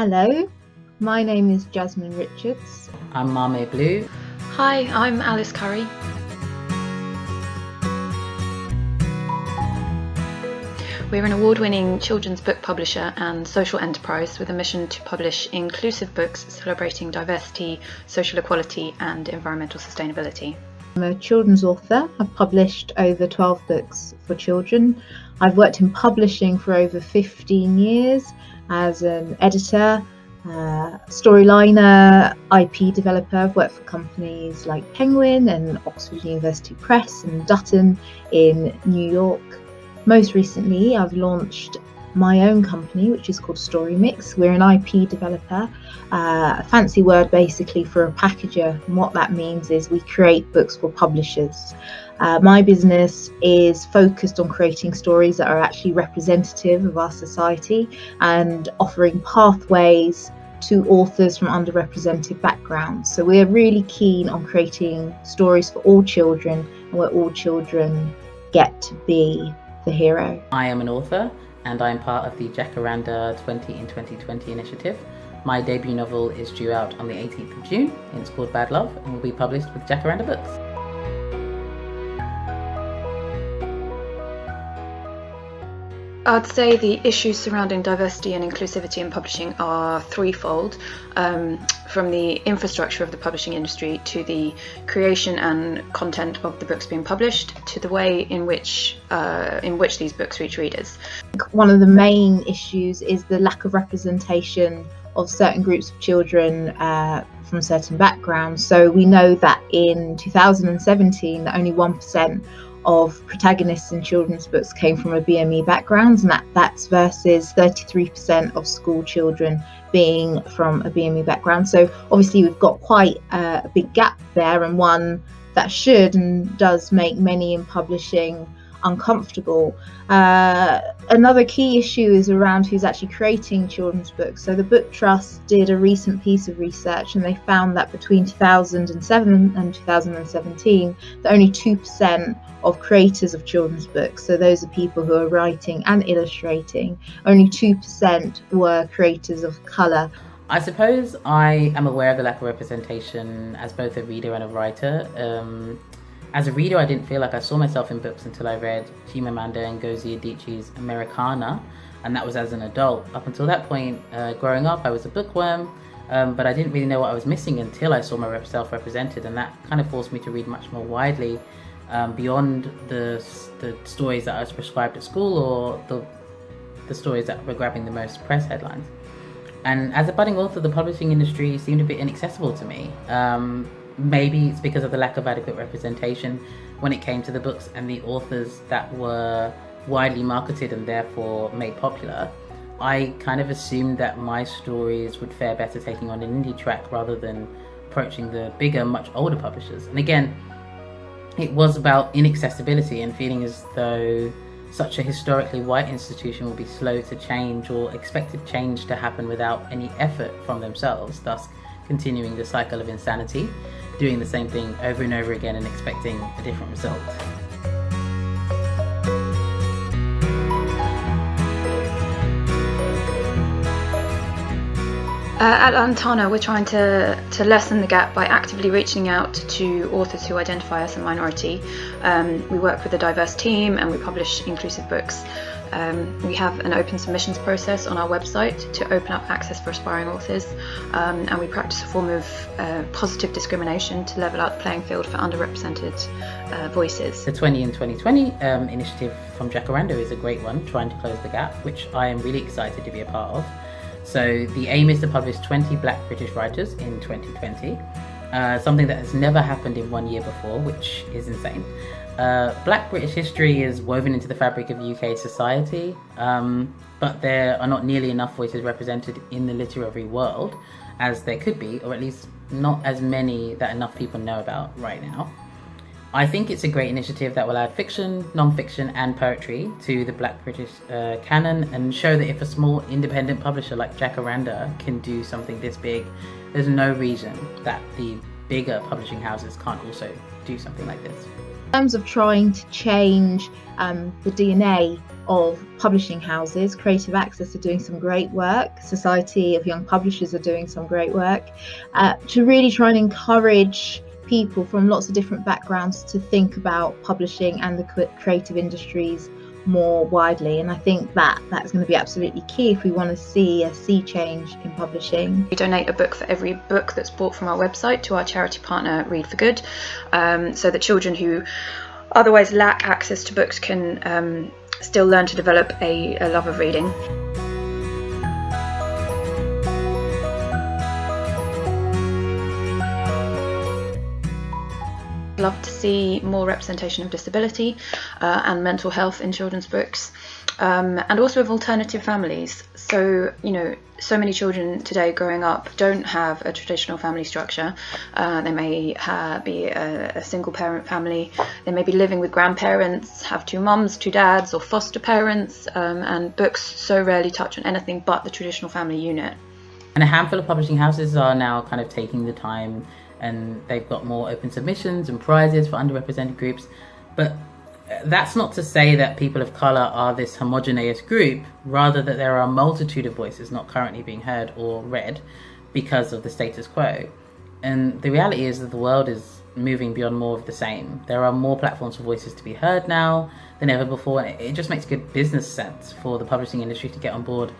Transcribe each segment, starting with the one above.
Hello, my name is Jasmine Richards. I'm Maame Blue. Hi, I'm Alice Curry. We're an award-winning children's book publisher and social enterprise with a mission to publish inclusive books celebrating diversity, social equality and environmental sustainability. I'm a children's author. I've published over 12 books for children. I've worked in publishing for over 15 years as an editor, storyliner, IP developer. I've worked for companies like Penguin and Oxford University Press and Dutton in New York. Most recently, I've launched my own company, which is called Storymix. We're an IP developer, a fancy word basically for a packager. And what that means is we create books for publishers. My business is focused on creating stories that are actually representative of our society and offering pathways to authors from underrepresented backgrounds. So we're really keen on creating stories for all children and where all children get to be the hero. I am an author and I'm part of the Jacaranda 20 in 2020 initiative. My debut novel is due out on the 18th of June. It's called Bad Love and will be published with Jacaranda Books. I'd say the issues surrounding diversity and inclusivity in publishing are threefold, from the infrastructure of the publishing industry to the creation and content of the books being published to the way in which these books reach readers. One of the main issues is the lack of representation of certain groups of children from certain backgrounds. So we know that in 2017 that only 1% of protagonists in children's books came from a BME background, and that's versus 33% of school children being from a BME background. So obviously we've got quite a big gap there, and one that should and does make many in publishing uncomfortable. Another key issue is around who's actually creating children's books. So the Book Trust did a recent piece of research and they found that between 2007 and 2017 that only 2% of creators of children's books, so those are people who are writing and illustrating, only 2% were creators of colour. I suppose I am aware of the lack of representation as both a reader and a writer. As a reader, I didn't feel like I saw myself in books until I read Chimamanda Ngozi Adichie's Americana, and that was as an adult. Up until that point, growing up, I was a bookworm, but I didn't really know what I was missing until I saw myself represented, and that kind of forced me to read much more widely beyond the stories that I was prescribed at school or the stories that were grabbing the most press headlines. And as a budding author, the publishing industry seemed a bit inaccessible to me. Maybe it's because of the lack of adequate representation when it came to the books and the authors that were widely marketed and therefore made popular. I kind of assumed that my stories would fare better taking on an indie track rather than approaching the bigger, much older publishers. And again, it was about inaccessibility and feeling as though such a historically white institution will be slow to change or expected change to happen without any effort from themselves, thus continuing the cycle of insanity, doing the same thing over and over again and expecting a different result. At Lantana, we're trying to lessen the gap by actively reaching out to authors who identify as a minority. We work with a diverse team and we publish inclusive books. We have an open submissions process on our website to open up access for aspiring authors, and we practice a form of positive discrimination to level out the playing field for underrepresented voices. The 20 in 2020 initiative from Jacaranda is a great one, trying to close the gap, which I am really excited to be a part of. So the aim is to publish 20 Black British writers in 2020, something that has never happened in 1 year before, which is insane. Black British history is woven into the fabric of UK society, but there are not nearly enough voices represented in the literary world as there could be, or at least not as many that enough people know about right now. I think it's a great initiative that will add fiction, non-fiction and poetry to the Black British canon and show that if a small independent publisher like Jacaranda can do something this big, there's no reason that the bigger publishing houses can't also do something like this. In terms of trying to change the DNA of publishing houses. Creative Access are doing some great work. Society of Young Publishers are doing some great work to really try and encourage people from lots of different backgrounds to think about publishing and the creative industries more widely. And I think that that's going to be absolutely key if we want to see a sea change in publishing. We donate a book for every book that's bought from our website to our charity partner Read for Good, so that children who otherwise lack access to books can still learn to develop a love of reading. Love to see more representation of disability and mental health in children's books, and also of alternative families. So, you know, so many children today growing up don't have a traditional family structure. They may be a single parent family. They may be living with grandparents, have two mums, two dads, or foster parents, and books so rarely touch on anything but the traditional family unit. And a handful of publishing houses are now kind of taking the time, and they've got more open submissions and prizes for underrepresented groups. But that's not to say that people of colour are this homogeneous group, rather that there are a multitude of voices not currently being heard or read because of the status quo. And the reality is that the world is moving beyond more of the same. There are more platforms for voices to be heard now than ever before, and it just makes good business sense for the publishing industry to get on board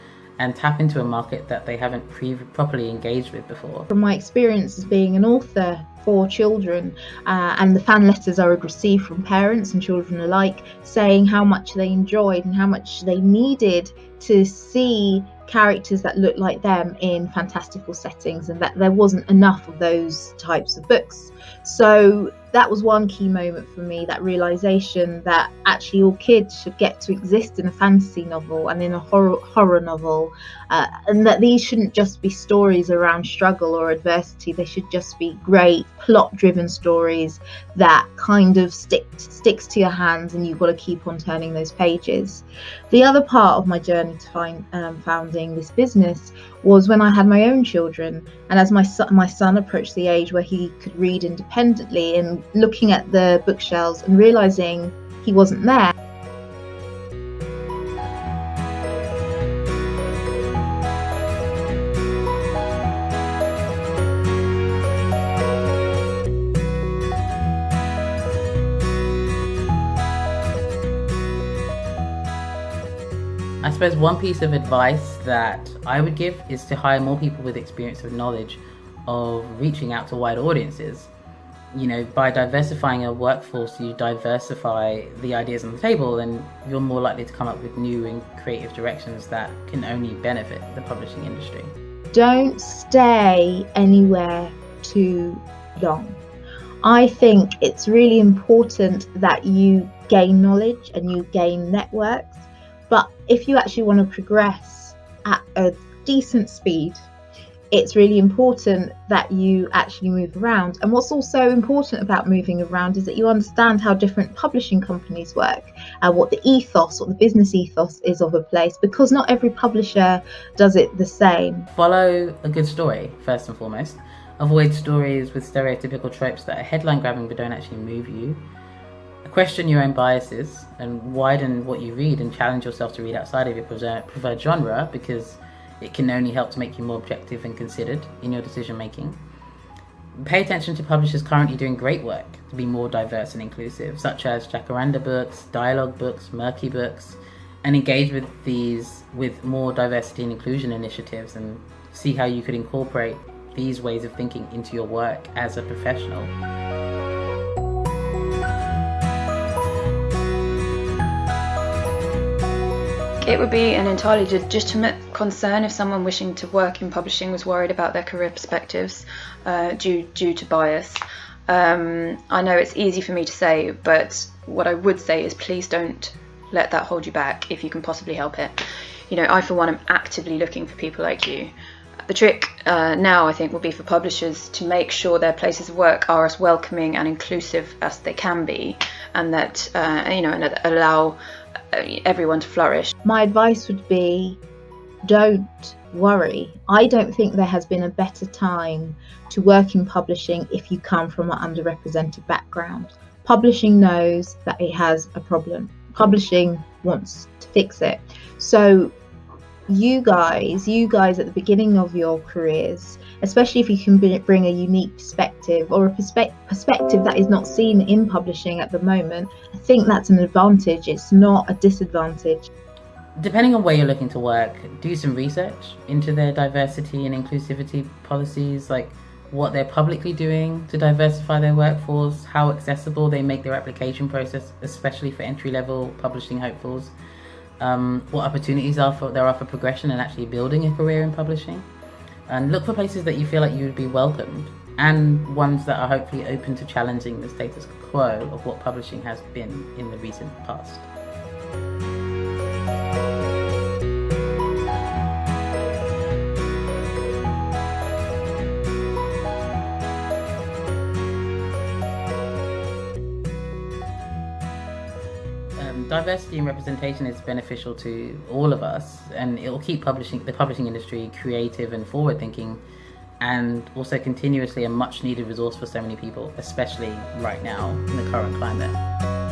and tap into a market that they haven't properly engaged with before. From my experience as being an author for children, and the fan letters I would receive from parents and children alike saying how much they enjoyed and how much they needed to see characters that looked like them in fantastical settings, and that there wasn't enough of those types of books. So that was one key moment for me, that realization that actually all kids should get to exist in a fantasy novel and in a horror novel, and that these shouldn't just be stories around struggle or adversity. They should just be great plot-driven stories that kind of sticks to your hands, and you've got to keep on turning those pages. The other part of my journey to founding this business was when I had my own children, and as my son approached the age where he could read independently, and looking at the bookshelves and realizing he wasn't there. I suppose one piece of advice that I would give is to hire more people with experience and knowledge of reaching out to wider audiences. You know, by diversifying a workforce, you diversify the ideas on the table, and you're more likely to come up with new and creative directions that can only benefit the publishing industry. Don't stay anywhere too long. I think it's really important that you gain knowledge and you gain networks, but if you actually want to progress at a decent speed, it's really important that you actually move around. And what's also important about moving around is that you understand how different publishing companies work and what the ethos, what the business ethos is of a place, because not every publisher does it the same. Follow a good story, first and foremost. Avoid stories with stereotypical tropes that are headline grabbing but don't actually move you. Question your own biases and widen what you read, and challenge yourself to read outside of your preferred genre, because it can only help to make you more objective and considered in your decision making. Pay attention to publishers currently doing great work to be more diverse and inclusive, such as Jacaranda books, dialogue books, murky books, and engage with these with more diversity and inclusion initiatives, and see how you could incorporate these ways of thinking into your work as a professional. It would be an entirely legitimate concern if someone wishing to work in publishing was worried about their career perspectives due to bias. I know it's easy for me to say, but what I would say is please don't let that hold you back if you can possibly help it. You know, I for one am actively looking for people like you. The trick now, I think, will be for publishers to make sure their places of work are as welcoming and inclusive as they can be, and that and that allow everyone to flourish. My advice would be, don't worry. I don't think there has been a better time to work in publishing if you come from an underrepresented background. Publishing knows that it has a problem. Publishing wants to fix it. So you guys at the beginning of your careers, especially if you can bring a unique perspective, or a perspective that is not seen in publishing at the moment, I think that's an advantage. It's not a disadvantage. Depending on where you're looking to work, do some research into their diversity and inclusivity policies, like what they're publicly doing to diversify their workforce, how accessible they make their application process, especially for entry-level publishing hopefuls, what opportunities there are for progression and actually building a career in publishing. And look for places that you feel like you would be welcomed, and ones that are hopefully open to challenging the status quo of what publishing has been in the recent past. Diversity and representation is beneficial to all of us, and it will keep the publishing industry creative and forward-thinking, and also continuously a much-needed resource for so many people, especially right now in the current climate.